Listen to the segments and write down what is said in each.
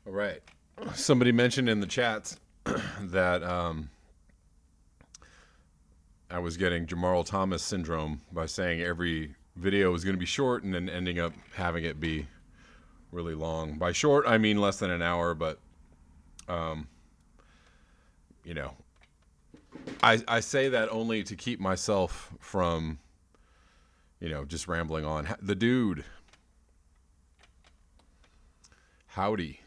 All right. Somebody mentioned in the chats that I was getting Jamarl Thomas syndrome by saying every video was going to be short and then ending up having it be really long. By short, I mean less than an hour, but, you know, I say that only to keep myself from, just rambling on. The dude. Howdy.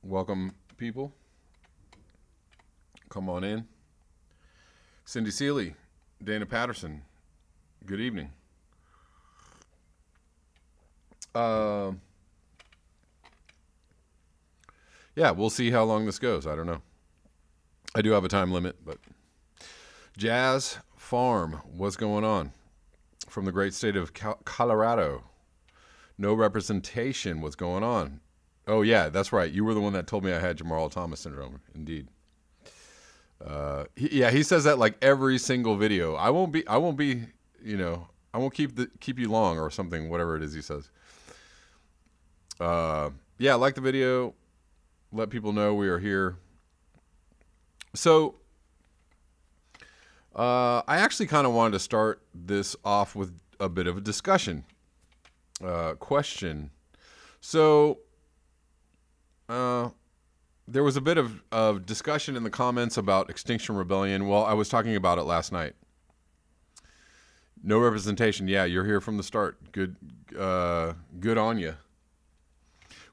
Welcome, people. Come on in. Cindy Seeley, Dana Patterson, good evening. Yeah, we'll see how long this goes. I don't know. I do have a time limit, but Jazz Farm, what's going on? From the great state of Colorado. No representation, what's going on? Oh yeah, that's right. You were the one that told me I had Jamarl Thomas syndrome. Indeed. He says that like every single video. I won't be, I won't keep you long or something, whatever it is he says. Yeah, like the video. Let people know we are here. So, I actually kind of wanted to start this off with a bit of a discussion, question. So, there was a bit of discussion in the comments about Extinction Rebellion. Well, I was talking about it last night. No representation. Yeah, you're here from the start. Good on you.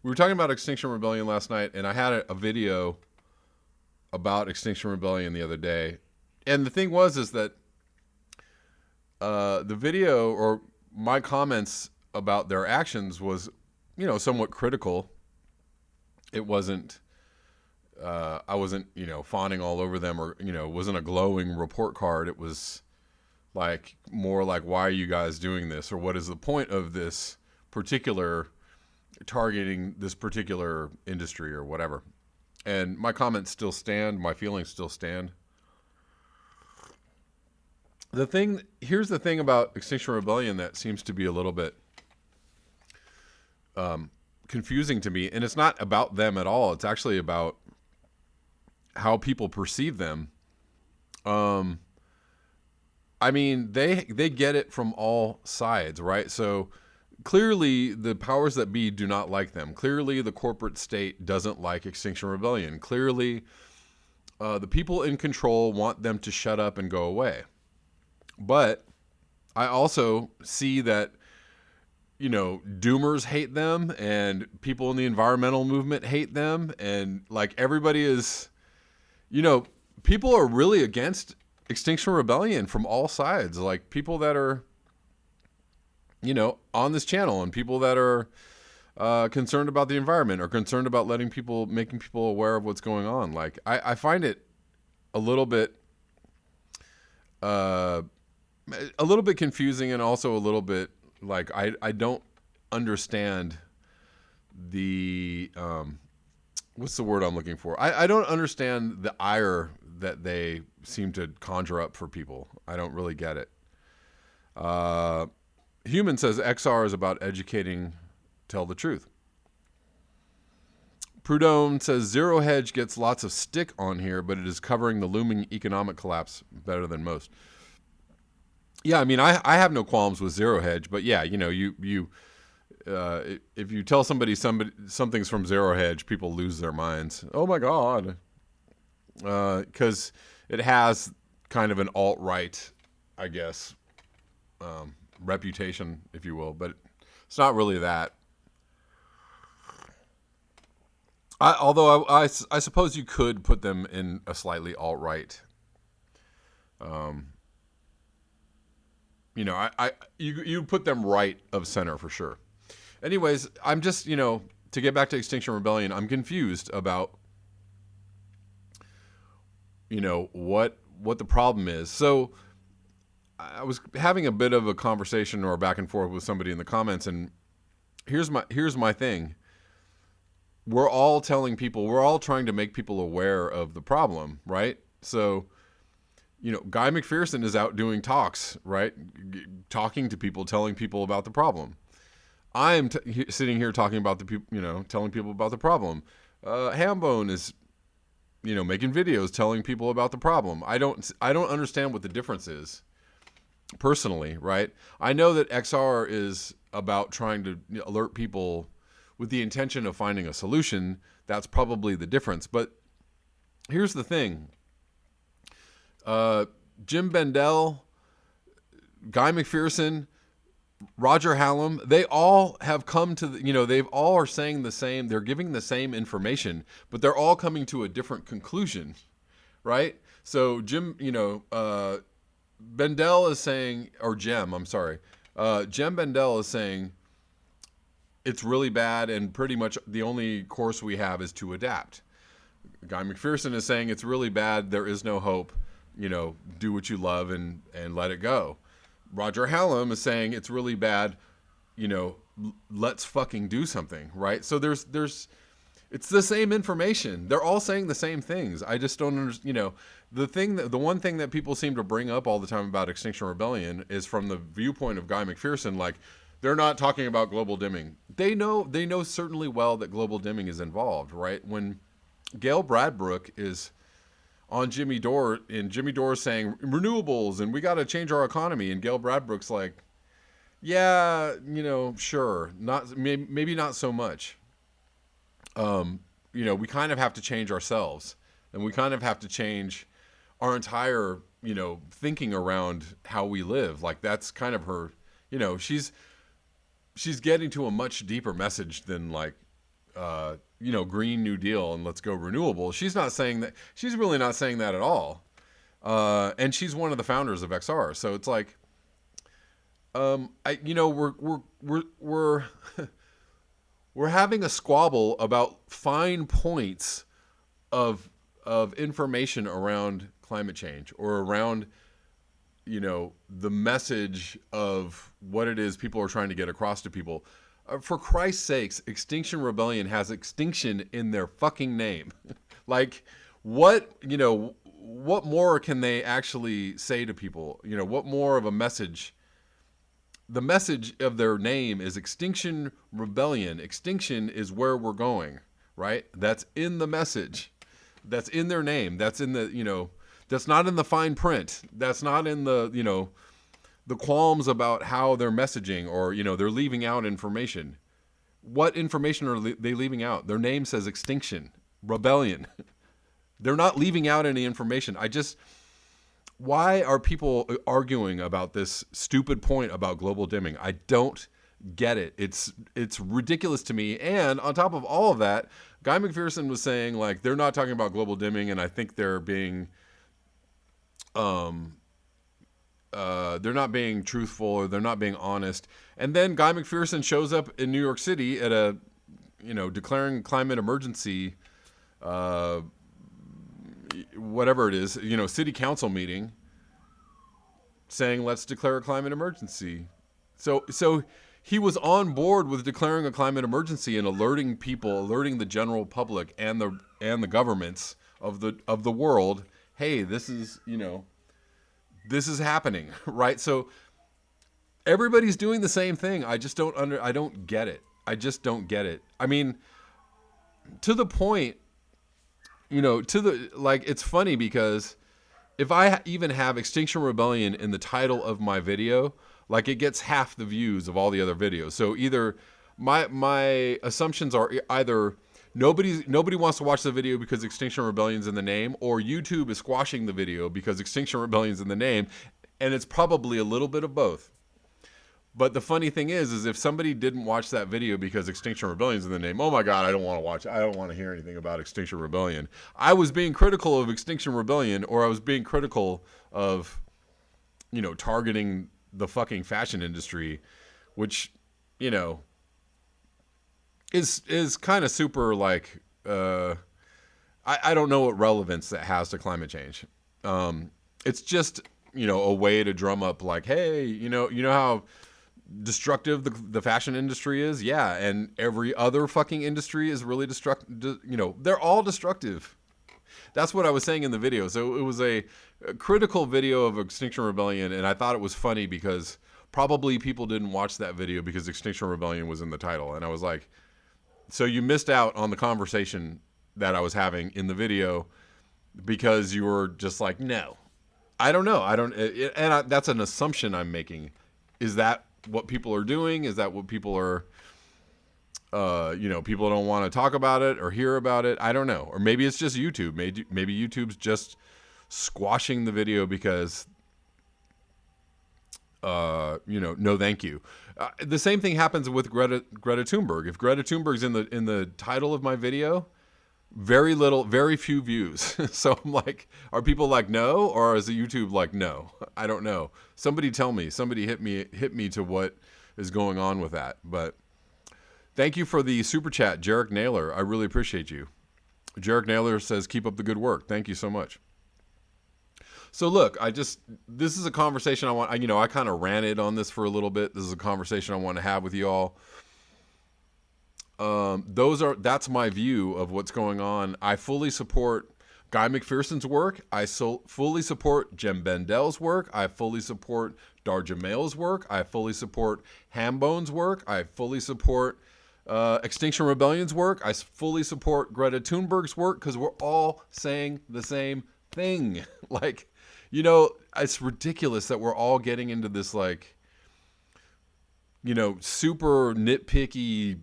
We were talking about Extinction Rebellion last night, and I had a video about Extinction Rebellion the other day. And the thing is that the video or my comments about their actions was, somewhat critical. It wasn't, I wasn't, fawning all over them or, it wasn't a glowing report card. It was like more like, why are you guys doing this? Or what is the point of this particular targeting this particular industry or whatever? And my comments still stand. My feelings still stand. Here's the thing about Extinction Rebellion that seems to be a little bit confusing to me, and it's not about them at all. It's actually about how people perceive them. I mean, they get it from all sides, right? So clearly the powers that be do not like them. Clearly the corporate state doesn't like Extinction Rebellion. Clearly the people in control want them to shut up and go away. But I also see that, doomers hate them and people in the environmental movement hate them. And like everybody is, people are really against Extinction Rebellion from all sides. Like people that are, on this channel and people that are concerned about the environment or concerned about making people aware of what's going on. Like I find it a little bit confusing and also a little bit like I don't understand the what's the word I'm looking for? I don't understand the ire that they seem to conjure up for people. I don't really get it. Human says XR is about educating, tell the truth. Prudhomme says Zero Hedge gets lots of stick on here, but it is covering the looming economic collapse better than most. Yeah, I mean, I have no qualms with Zero Hedge, but yeah, if you tell somebody something's from Zero Hedge, people lose their minds. Oh my God, because it has kind of an alt-right, I guess, reputation, if you will, but it's not really that. Although I suppose you could put them in a slightly alt-right. You put them right of center for sure. Anyways, I'm just, to get back to Extinction Rebellion, I'm confused about, what the problem is. So I was having a bit of a conversation or back and forth with somebody in the comments, and here's my thing. We're all trying to make people aware of the problem, right? So, Guy McPherson is out doing talks, right? Talking to people, telling people about the problem. I am sitting here talking about the people, telling people about the problem. Hambone is, making videos telling people about the problem. I don't understand what the difference is personally, right? I know that XR is about trying to alert people with the intention of finding a solution. That's probably the difference. But here's the thing. Jim Bendel, Guy McPherson, Roger Hallam, they all have come to they've all are saying the same. They're giving the same information, but they're all coming to a different conclusion, right? So Bendel is saying, or Jem, I'm sorry. Jem Bendel is saying it's really bad and pretty much the only course we have is to adapt. Guy McPherson is saying it's really bad, there is no hope, do what you love and let it go. Roger Hallam is saying it's really bad, let's fucking do something, right? So there's it's the same information. They're all saying the same things. I just don't understand, the one thing that people seem to bring up all the time about Extinction Rebellion is from the viewpoint of Guy McPherson, like they're not talking about global dimming. They know certainly well that global dimming is involved, right? When Gail Bradbrook is on Jimmy Dore, and Jimmy Dore saying renewables and we got to change our economy, and Gail Bradbrook's like, yeah, sure, not maybe not so much. We kind of have to change ourselves, and we kind of have to change our entire thinking around how we live. Like that's kind of her, she's getting to a much deeper message than like Green New Deal and let's go renewable. She's not saying that. She's really not saying that at all. And she's one of the founders of XR. So it's like, we're having a squabble about fine points of information around climate change or around, the message of what it is people are trying to get across to people. For Christ's sakes, Extinction Rebellion has extinction in their fucking name. Like, what more can they actually say to people? What more of a message? The message of their name is Extinction Rebellion. Extinction is where we're going, right? That's in the message. That's in their name. That's in the, that's not in the fine print. That's not in the, the qualms about how they're messaging or, they're leaving out information. What information are they leaving out? Their name says Extinction Rebellion. They're not leaving out any information. Why are people arguing about this stupid point about global dimming? I don't get it. It's ridiculous to me. And on top of all of that, Guy McPherson was saying like they're not talking about global dimming, and I think they're being they're not being truthful or they're not being honest. And then Guy McPherson shows up in New York City at a, declaring climate emergency, whatever it is, city council meeting saying, let's declare a climate emergency. So he was on board with declaring a climate emergency and alerting the general public and the governments of the world, hey, this is happening, right? So everybody's doing the same thing. I don't get it. I just don't get it. I mean, to the point, it's funny because if I even have Extinction Rebellion in the title of my video, like it gets half the views of all the other videos. So either my assumptions are either nobody wants to watch the video because Extinction Rebellion's in the name, or YouTube is squashing the video because Extinction Rebellion's in the name, and it's probably a little bit of both. But the funny thing is if somebody didn't watch that video because Extinction Rebellion's in the name, oh my God, I don't want to watch. I don't want to hear anything about Extinction Rebellion. I was being critical of Extinction Rebellion, or I was being critical of, targeting the fucking fashion industry, which, is kind of super like, I don't know what relevance that has to climate change. It's just, a way to drum up like, hey, you know how destructive the fashion industry is? Yeah. And every other fucking industry is really destructive. They're all destructive. That's what I was saying in the video. So it was a critical video of Extinction Rebellion, and I thought it was funny because probably people didn't watch that video because Extinction Rebellion was in the title. And I was like, so you missed out on the conversation that I was having in the video because you were just like, no, I don't know. That's an assumption I'm making. Is that what people are doing? Is that what people are, people don't want to talk about it or hear about it? I don't know. Or maybe it's just YouTube. Maybe YouTube's just squashing the video because, no, thank you. The same thing happens with Greta Thunberg. If Greta Thunberg's in the title of my video, very few views. So I'm like, are people like no, or is the YouTube like no? I don't know. Somebody tell me. Somebody hit me to what is going on with that. But thank you for the super chat, Jarek Naylor. I really appreciate you. Jarek Naylor says, keep up the good work. Thank you so much. So look, this is a conversation I want. I kind of ranted on this for a little bit. This is a conversation I want to have with you all. That's my view of what's going on. I fully support Guy McPherson's work. I fully support Jem Bendel's work. I fully support Darja Mail's work. I fully support Hambone's work. I fully support Extinction Rebellion's work. I fully support Greta Thunberg's work because we're all saying the same thing. Like, it's ridiculous that we're all getting into this, like, super nitpicky,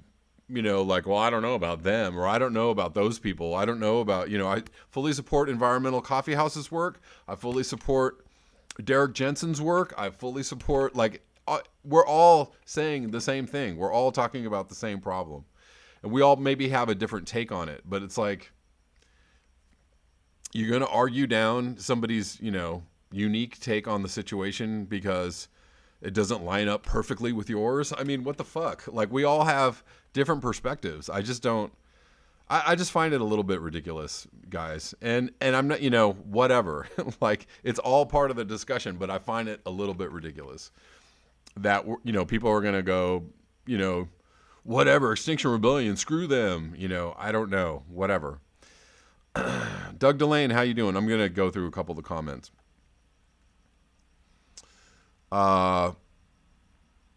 well, I don't know about them, or I don't know about those people. I don't know about, I fully support Environmental Coffee House's work. I fully support Derek Jensen's work. I fully support, we're all saying the same thing. We're all talking about the same problem. And we all maybe have a different take on it, but it's like, you're going to argue down somebody's, unique take on the situation because it doesn't line up perfectly with yours. I mean, what the fuck? Like, we all have different perspectives. I just find it a little bit ridiculous, guys. And I'm not, whatever. Like, it's all part of the discussion, but I find it a little bit ridiculous that, people are going to go, whatever, Extinction Rebellion, screw them. I don't know, whatever. Doug Delane, how you doing? I'm going to go through a couple of the comments.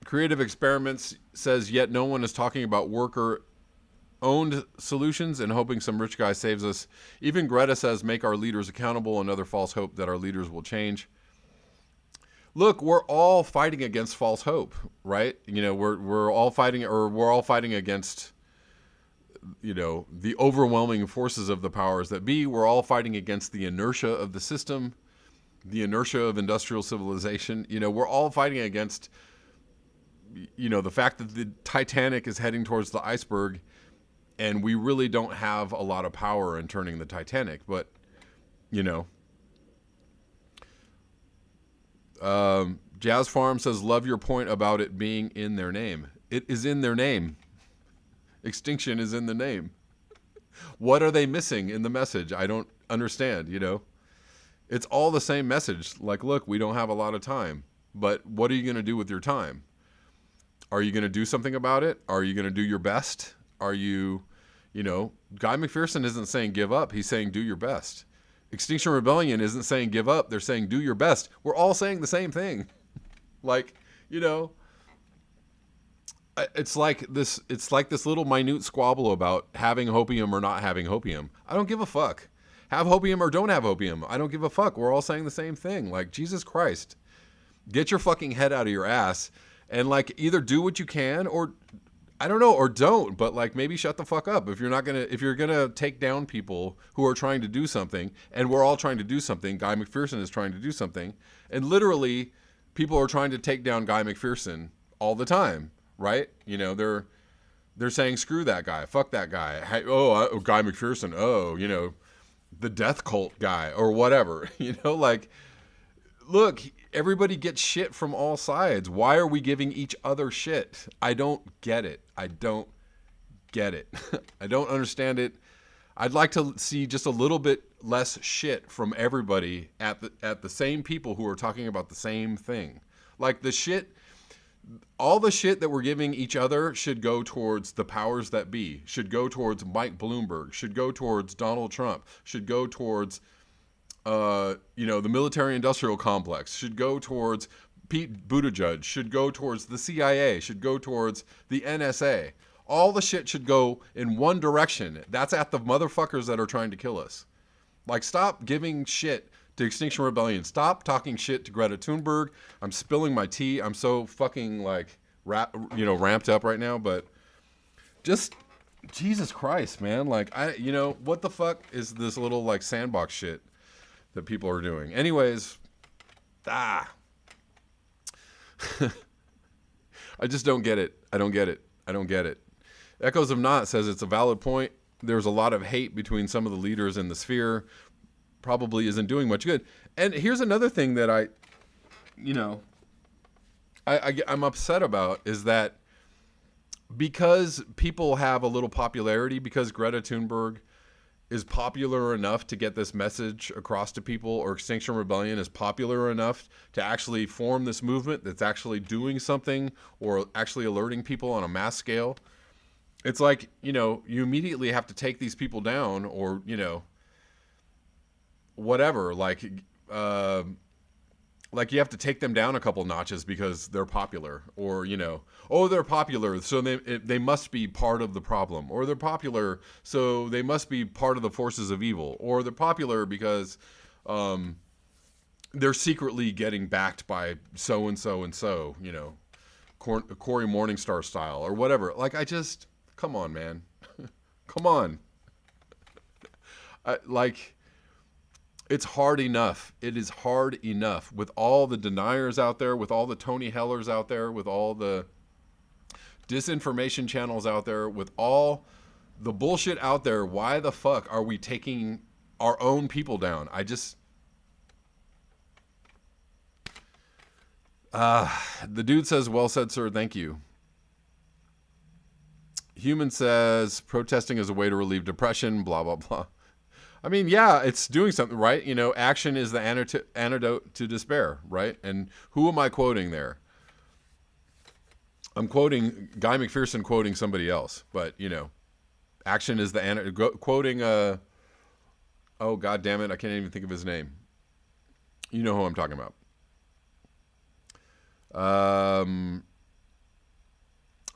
Creative Experiments says, yet no one is talking about worker-owned solutions and hoping some rich guy saves us. Even Greta says, make our leaders accountable, another false hope that our leaders will change. Look, we're all fighting against false hope, right? We're all fighting against the overwhelming forces of the powers that be. We're all fighting against the inertia of the system, the inertia of industrial civilization. We're all fighting against, the fact that the Titanic is heading towards the iceberg and we really don't have a lot of power in turning the Titanic. But, Jazz Farm says, love your point about it being in their name. It is in their name. Extinction is in the name. What are they missing in the message? I don't understand, It's all the same message. Like, look, we don't have a lot of time, but what are you going to do with your time? Are you going to do something about it? Are you going to do your best? Are you, Guy McPherson isn't saying give up. He's saying do your best. Extinction Rebellion isn't saying give up. They're saying do your best. We're all saying the same thing. Like, it's like this little minute squabble about having hopium or not having hopium. I don't give a fuck. Have hopium or don't have hopium. I don't give a fuck. We're all saying the same thing. Like, Jesus Christ. Get your fucking head out of your ass and, like, either do what you can or, I don't know, or don't, but, like, maybe shut the fuck up. If you're gonna take down people who are trying to do something, and we're all trying to do something, Guy McPherson is trying to do something, and literally people are trying to take down Guy McPherson all the time. Right? They're saying, screw that guy. Fuck that guy. Guy McPherson. The death cult guy or whatever. Look, everybody gets shit from all sides. Why are we giving each other shit? I don't get it. I don't understand it. I'd like to see just a little bit less shit from everybody at the same people who are talking about the same thing. Like, all the shit that we're giving each other should go towards the powers that be, should go towards Mike Bloomberg, should go towards Donald Trump, should go towards, the military industrial complex, should go towards Pete Buttigieg should go towards the CIA, should go towards the NSA. All the shit should go in one direction. That's at the motherfuckers that are trying to kill us. Like, stop giving shit to Extinction Rebellion. Stop talking shit to Greta Thunberg. I'm spilling my tea. I'm so fucking, like, ramped up right now. But just, Jesus Christ, man. Like, what the fuck is this little, like, sandbox shit that people are doing? Anyways, I just don't get it. I don't get it. Echoes of Not says it's a valid point. There's a lot of hate between some of the leaders in the sphere. Probably isn't doing much good. And here's another thing that I'm upset about is that because people have a little popularity, because Greta Thunberg is popular enough to get this message across to people, or Extinction Rebellion is popular enough to actually form this movement that's actually doing something or actually alerting people on a mass scale. It's like, you immediately have to take these people down or, whatever. Like you have to take them down a couple notches because they're popular, or, they're popular, so they must be part of the problem, or they're popular, so they must be part of the forces of evil, or they're popular because they're secretly getting backed by so-and-so and so, Cory Morningstar style or whatever. Like, come on, man. Come on. It's hard enough. It is hard enough with all the deniers out there, with all the Tony Hellers out there, with all the disinformation channels out there, with all the bullshit out there. Why the fuck are we taking our own people down? The dude says, well said, sir. Thank you. Human says, protesting is a way to relieve depression, blah, blah, blah. I mean, yeah, it's doing something, right? Action is the antidote to despair, right? And who am I quoting there? I'm quoting Guy McPherson quoting somebody else, but, action is the antidote. Quoting, oh, God damn it, I can't even think of his name. You know who I'm talking about.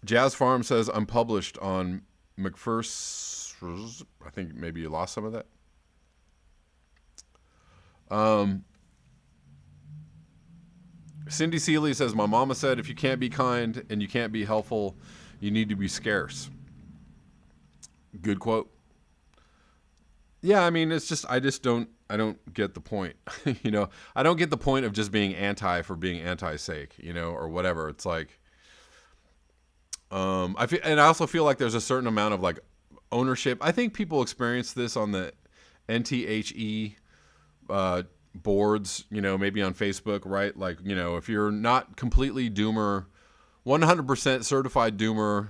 Jazz Farm says, I'm published on McPherson. I think maybe you lost some of that. Cindy Seeley says, my mama said, if you can't be kind and you can't be helpful, you need to be scarce. Good quote. Yeah, I mean, it's just, I don't get the point. I don't get the point of just being anti for being anti's sake, or whatever. It's like, I also feel like there's a certain amount of like ownership. I think people experience this on the NTHE boards, maybe on Facebook, right? Like, if you're not completely doomer, 100% certified doomer,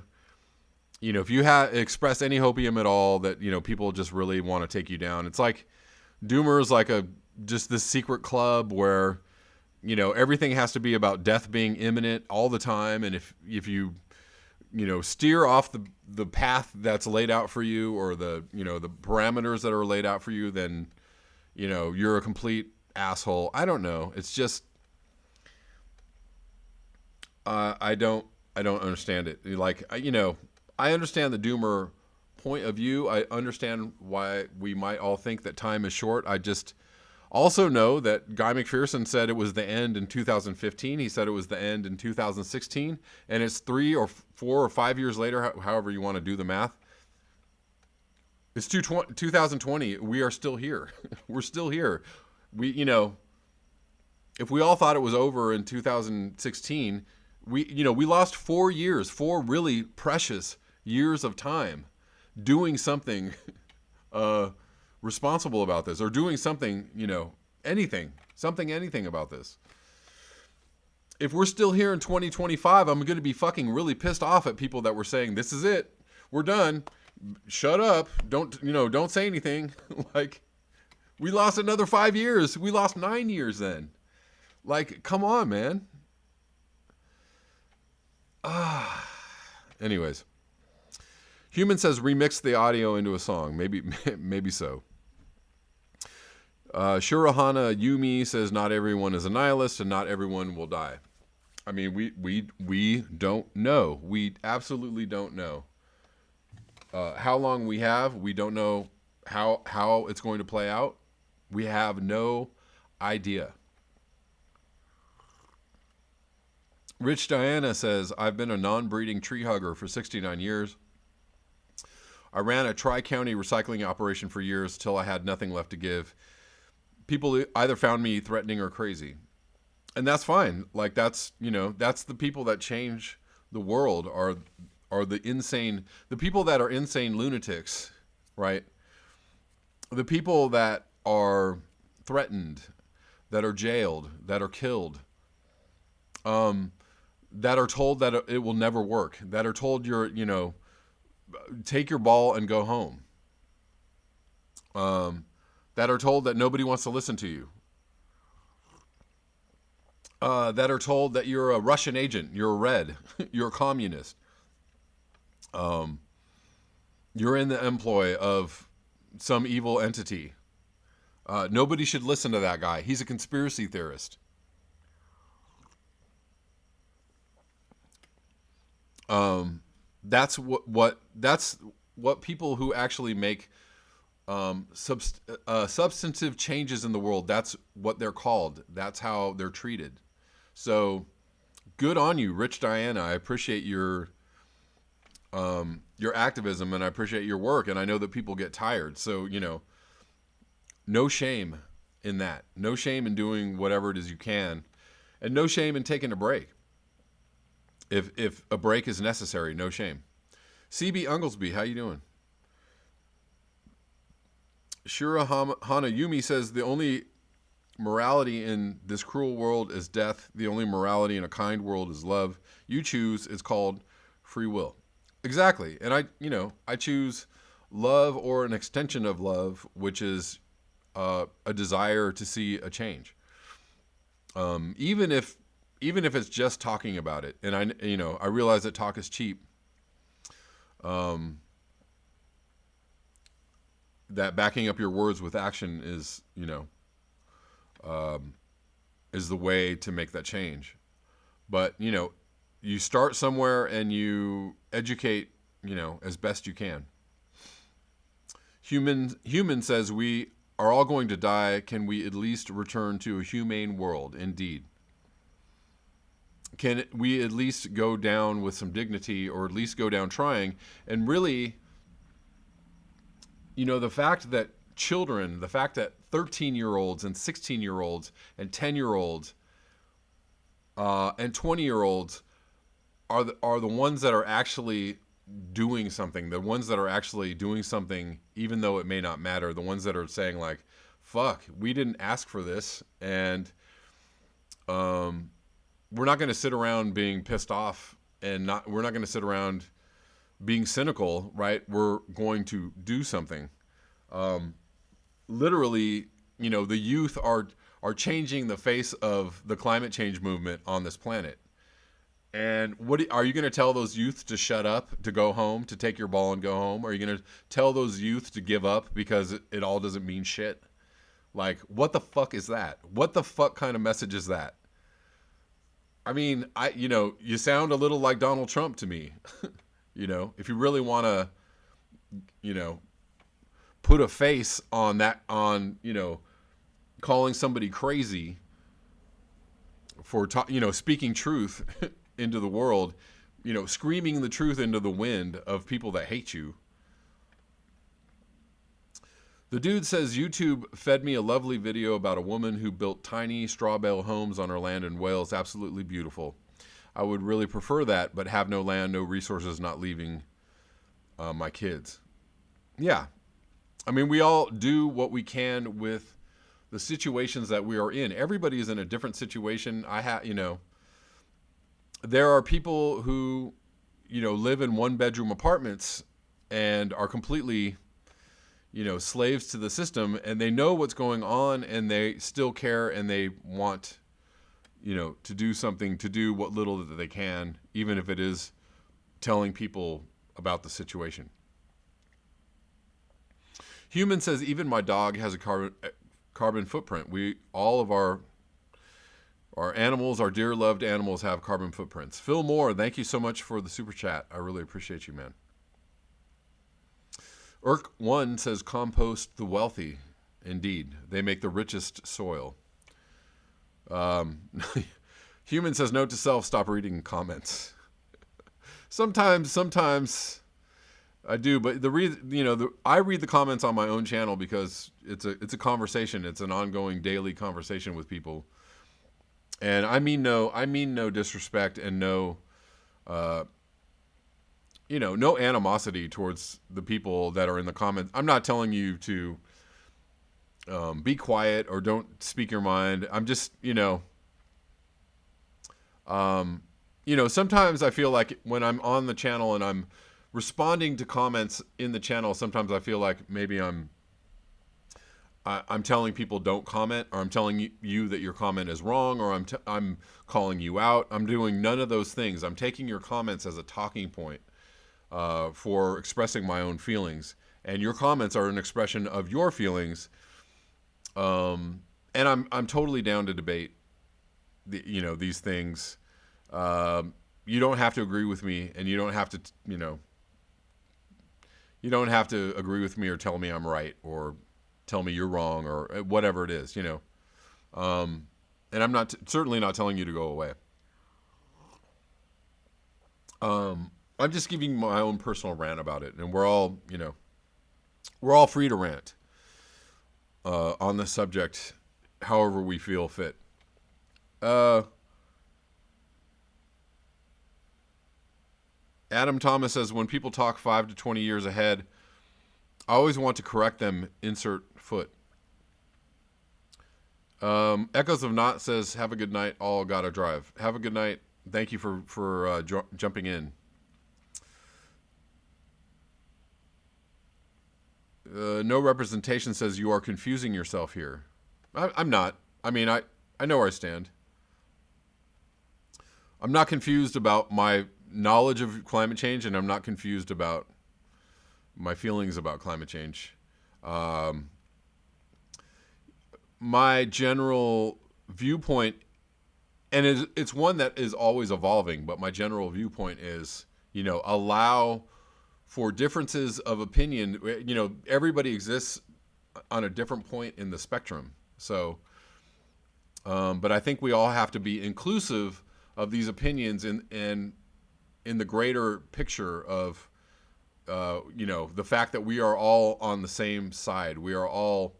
if you express any hopium at all that, people just really want to take you down. It's like doomer is like just this secret club where, everything has to be about death being imminent all the time. And if you steer off the path that's laid out for you, or the parameters that are laid out for you, then, you're a complete asshole. I don't know. It's just, I don't understand it. Like, I understand the doomer point of view. I understand why we might all think that time is short. I just also know that Guy McPherson said it was the end in 2015. He said it was the end in 2016. And it's 3 or 4 or 5 years later, however you want to do the math. It's 2020. We are still here. We're still here. If we all thought it was over in 2016, we lost 4 years, 4 really precious years of time doing something responsible about this, or doing something, anything about this. If we're still here in 2025, I'm going to be fucking really pissed off at people that were saying, this is it. We're done. Shut up. Don't say anything. Like, we lost another 5 years. We lost 9 years then. Like, come on, man. Anyways. Human says remix the audio into a song. Maybe so. Shurahana Yumi says not everyone is a nihilist and not everyone will die. I mean, we don't know. We absolutely don't know how long we have. We don't know how it's going to play out. We have no idea. Rich Diana says, I've been a non-breeding tree hugger for 69 years. I ran a tri-county recycling operation for years till I had nothing left to give. People either found me threatening or crazy. And that's fine. Like, that's, that's the people that change the world are the people that are insane lunatics, right? The people that are threatened, that are jailed, that are killed, that are told that it will never work, that are told take your ball and go home, that are told that nobody wants to listen to you, that are told that you're a Russian agent, you're a red, you're a communist, you're in the employ of some evil entity. Nobody should listen to that guy. He's a conspiracy theorist. That's what people who actually make substantive changes in the world, that's what they're called. That's how they're treated. So good on you, Rich Diana. I appreciate your activism, and I appreciate your work, and I know that people get tired. So, no shame in that. No shame in doing whatever it is you can, and no shame in taking a break. If a break is necessary, no shame. CB Unglesby, how you doing? Shura Hanayumi says, the only morality in this cruel world is death. The only morality in a kind world is love. You choose. It's called free will. Exactly. And I choose love, or an extension of love, which is a desire to see a change. Even if it's just talking about it. And I realize that talk is cheap. That backing up your words with action is the way to make that change. But, you start somewhere and you educate, as best you can. Human says, we are all going to die. Can we at least return to a humane world? Indeed. Can we at least go down with some dignity, or at least go down trying? And really, the fact that 13-year-olds and 16-year-olds and 10-year-olds and 20-year-olds are the ones that are actually doing something, the ones that are actually doing something even though it may not matter, the ones that are saying, like, fuck, we didn't ask for this, and we're not going to sit around being pissed off, and we're not going to sit around being cynical, right? We're going to do something. Literally, the youth are changing the face of the climate change movement on this planet. And are you going to tell those youth to shut up, to go home, to take your ball and go home? Or are you going to tell those youth to give up because it all doesn't mean shit? Like, what the fuck is that? What the fuck kind of message is that? I mean, you sound a little like Donald Trump to me. If you really want to, put a face on that, calling somebody crazy for, speaking truth into the world, screaming the truth into the wind of people that hate you. The dude says, YouTube fed me a lovely video about a woman who built tiny straw bale homes on her land in Wales. Absolutely beautiful. I would really prefer that, but have no land, no resources, not leaving my kids. Yeah. I mean, we all do what we can with the situations that we are in. Everybody is in a different situation. There are people who, live in one-bedroom apartments and are completely, slaves to the system, and they know what's going on, and they still care, and they want, to do something, to do what little that they can, even if it is telling people about the situation. Human says, even my dog has a carbon footprint. Our dear loved animals have carbon footprints. Phil Moore, thank you so much for the super chat. I really appreciate you, man. Irk1 says compost the wealthy. Indeed, they make the richest soil. Human says note to self, stop reading comments. Sometimes I do, but I read the comments on my own channel because it's a conversation. It's an ongoing daily conversation with people. And I mean no disrespect and no animosity towards the people that are in the comments. I'm not telling you to be quiet or don't speak your mind. I'm just, sometimes I feel like when I'm on the channel and I'm responding to comments in the channel, sometimes I feel like maybe I'm telling people don't comment, or I'm telling you that your comment is wrong, or I'm calling you out. I'm doing none of those things. I'm taking your comments as a talking point for expressing my own feelings, and your comments are an expression of your feelings. And I'm totally down to debate these things. You don't have to agree with me, and you don't have to agree with me or tell me I'm right or tell me you're wrong or whatever it is, and I'm certainly not telling you to go away. I'm just giving my own personal rant about it, and we're all free to rant on this subject however we feel fit. Adam Thomas says, when people talk 5 to 20 years ahead, I always want to correct them, insert foot. Echoes of Not says, have a good night, all gotta drive. Have a good night. Thank you for jumping in. No Representation says, you are confusing yourself here. I'm not. I mean, I know where I stand. I'm not confused about my knowledge of climate change, and I'm not confused about my feelings about climate change. My general viewpoint, and it's one that is always evolving, but my general viewpoint is, allow for differences of opinion. Everybody exists on a different point in the spectrum. So, but I think we all have to be inclusive of these opinions in the greater picture of, the fact that we are all on the same side. We are all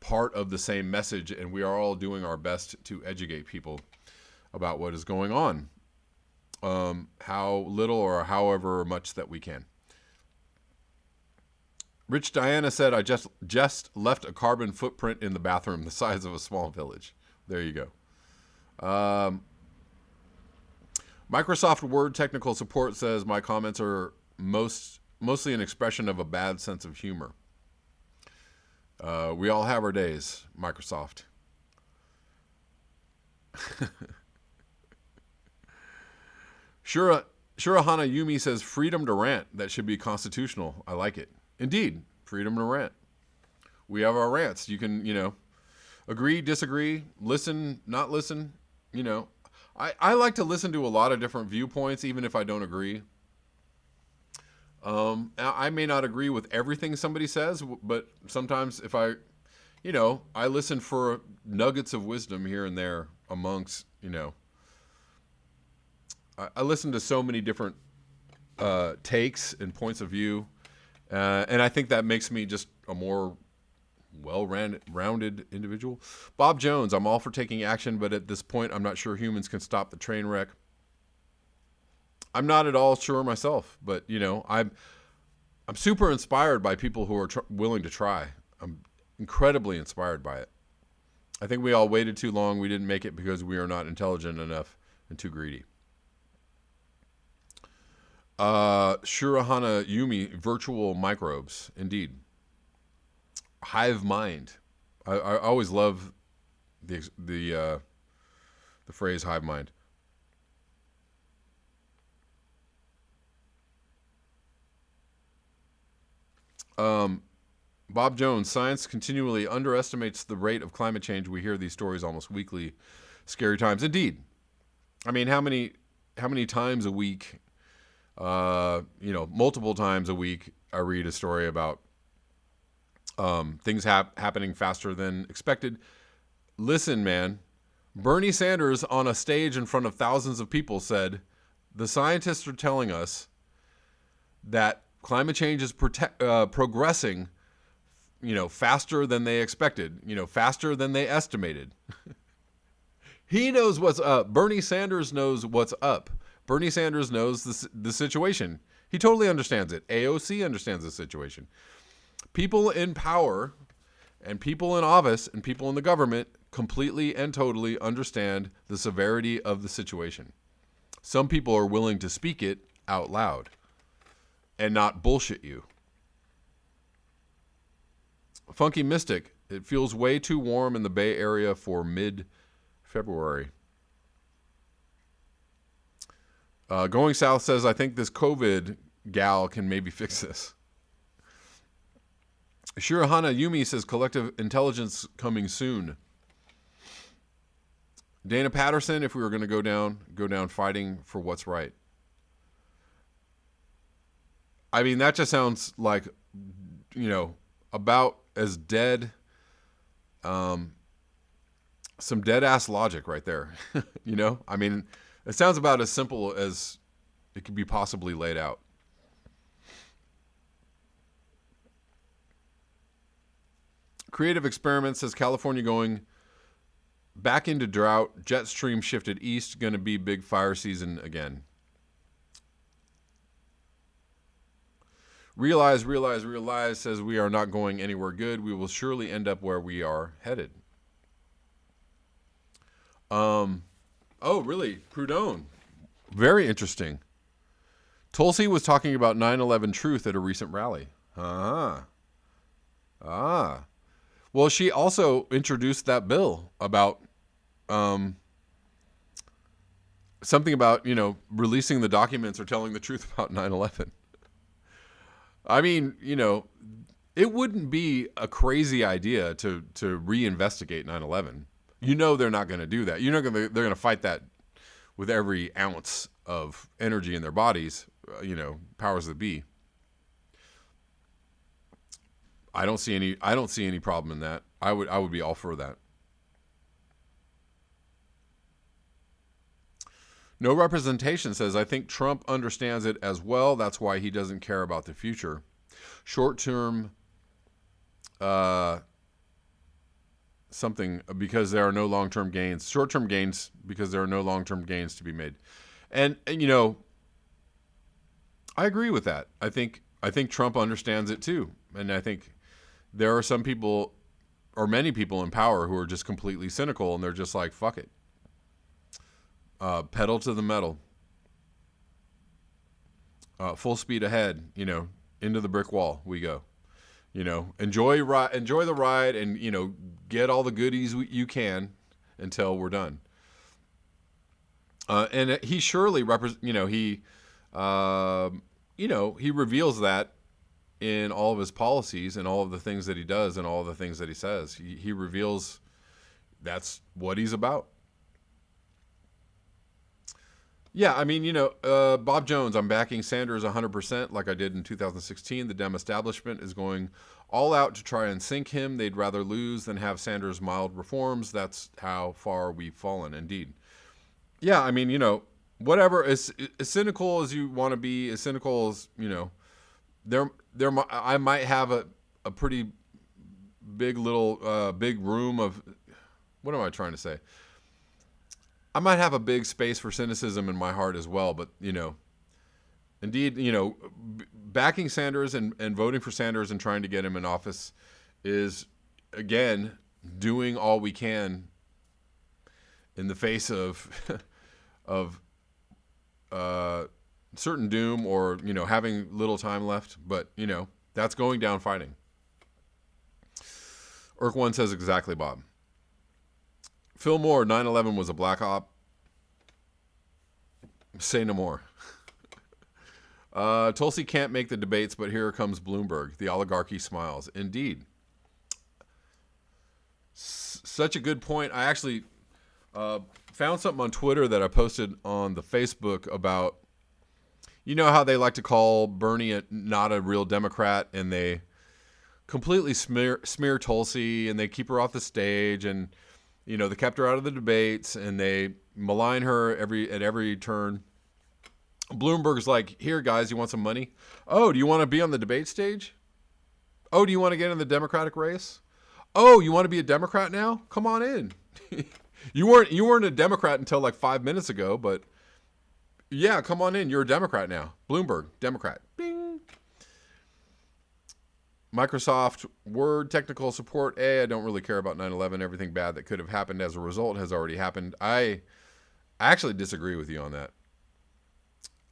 part of the same message, and we are all doing our best to educate people about what is going on, how little or however much that we can. Rich Diana said, I just left a carbon footprint in the bathroom the size of a small village. There you go. Microsoft Word technical support says, my comments are mostly an expression of a bad sense of humor. We all have our days, Microsoft. Shurahana Yumi says, freedom to rant. That should be constitutional. I like it. Indeed, freedom to rant. We have our rants. You can, agree, disagree, listen, not listen. I like to listen to a lot of different viewpoints, even if I don't agree. I may not agree with everything somebody says, but sometimes if I listen for nuggets of wisdom here and there amongst, I listen to so many different takes and points of view, and I think that makes me just a more well-rounded individual. Bob Jones, I'm all for taking action, but at this point, I'm not sure humans can stop the train wreck. I'm not at all sure myself, but I'm super inspired by people who are willing to try. I'm incredibly inspired by it. I think we all waited too long. We didn't make it because we are not intelligent enough and too greedy. Shurahana Yumi, virtual microbes, indeed. Hive mind. I always love the phrase hive mind. Bob Jones, science continually underestimates the rate of climate change. We hear these stories almost weekly. scary times. Indeed. I mean, how many times a week, multiple times a week, I read a story about things happening faster than expected. Listen, man, Bernie Sanders on a stage in front of thousands of people said, the scientists are telling us that climate change is progressing, faster than they expected, faster than they estimated. He knows what's up. Bernie Sanders knows what's up. Bernie Sanders knows the situation. He totally understands it. AOC understands the situation. People in power and people in office and people in the government completely and totally understand the severity of the situation. Some people are willing to speak it out loud and not bullshit you. Funky Mystic, it feels way too warm in the Bay Area for mid-February. Going South says, I think this COVID gal can maybe fix this. Shirahana Yumi says, collective intelligence coming soon. Dana Patterson, if we were going to go down fighting for what's right. I mean, that just sounds like, about as dead, some dead ass logic right there. I mean, it sounds about as simple as it could be possibly laid out. Creative Experiment says California going back into drought. Jet stream shifted east. Going to be big fire season again. Realize says we are not going anywhere good. We will surely end up where we are headed. Oh, really? Prud'homme. Very interesting. Tulsi was talking about 9/11 truth at a recent rally. Well, she also introduced that bill about something about, releasing the documents or telling the truth about 9/11. I mean, it wouldn't be a crazy idea to reinvestigate 9/11. They're not going to do that. They're going to fight that with every ounce of energy in their bodies, powers that be. I don't see any problem in that. I would be all for that. No Representation says, I think Trump understands it as well. That's why he doesn't care about the future. Short-term something because there are no long-term gains. Short-term gains because there are no long-term gains to be made. And I agree with that. I think Trump understands it too. And I think there are some people or many people in power who are just completely cynical and they're just like, fuck it. Pedal to the metal. Full speed ahead, into the brick wall we go. Enjoy the ride and, get all the goodies you can until we're done. And he surely he reveals that in all of his policies and all of the things that he does and all of the things that he says. He reveals that's what he's about. Yeah, I mean, Bob Jones, I'm backing Sanders 100% like I did in 2016. The Dem establishment is going all out to try and sink him. They'd rather lose than have Sanders' mild reforms. That's how far we've fallen, indeed. Yeah, I mean, whatever, as cynical as you want to be, as cynical as, I might have a pretty big room of, what am I trying to say? I might have a big space for cynicism in my heart as well, but, indeed, backing Sanders and voting for Sanders and trying to get him in office is, again, doing all we can in the face of certain doom or, having little time left, but, that's going down fighting. Irk One says exactly, Bob. Phil Moore, 9/11 was a black op. Say no more. Tulsi can't make the debates, but here comes Bloomberg. The oligarchy smiles. Indeed. Such a good point. I actually Found something on Twitter that I posted on the Facebook about, you know how they like to call Bernie not a real Democrat, and they completely smear Tulsi, and they keep her off the stage, and they kept her out of the debates, and they malign her at every turn. Bloomberg's like, here guys, you want some money? Oh, do you want to be on the debate stage? Oh, do you want to get in the Democratic race? Oh, you want to be a Democrat now? Come on in. You weren't a Democrat until like 5 minutes ago, but yeah, come on in. You're a Democrat now. Bloomberg, Democrat. Bing. Microsoft Word technical support. I don't really care about 9/11. Everything bad that could have happened as a result has already happened. I actually disagree with you on that.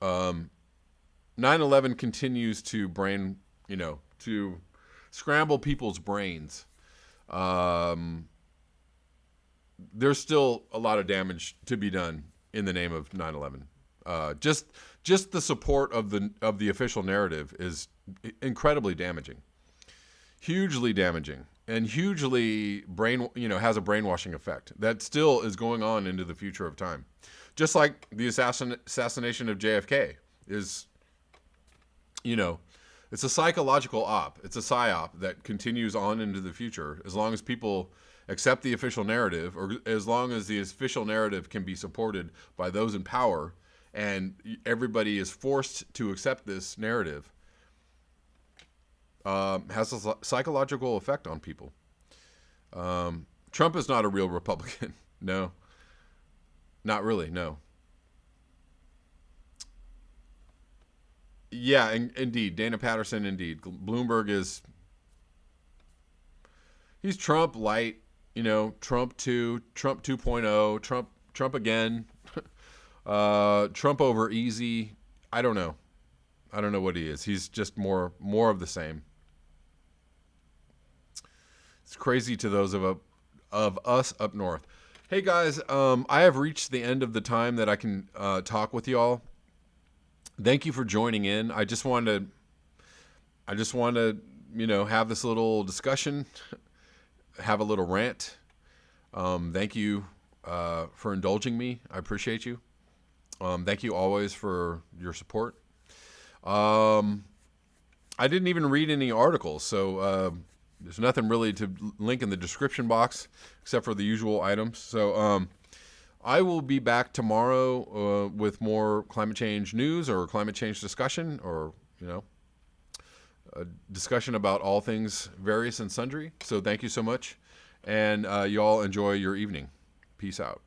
9/11 continues to to scramble people's brains. There's still a lot of damage to be done in the name of 9/11. Just the support of the official narrative is incredibly damaging, hugely damaging, and hugely has a brainwashing effect that still is going on into the future of time. Just like the assassination of JFK is, it's a psychological op. It's a psyop that continues on into the future as long as people accept the official narrative, or as long as the official narrative can be supported by those in power, and everybody is forced to accept this narrative. Has a psychological effect on people. Trump is not a real Republican. No. Not really, no. Yeah, indeed. Dana Patterson, indeed. Bloomberg he's Trump light, Trump 2, Trump 2.0, Trump again, Trump over easy. I don't know what he is. He's just more of the same. It's crazy to those of us up north. Hey guys, I have reached the end of the time that I can talk with y'all. Thank you for joining in. I just want to have this little discussion, have a little rant. Thank you for indulging me. I appreciate you. Thank you always for your support. I didn't even read any articles, so there's nothing really to link in the description box except for the usual items. So I will be back tomorrow with more climate change news or climate change discussion, or a discussion about all things various and sundry. So thank you so much, and you all enjoy your evening. Peace out.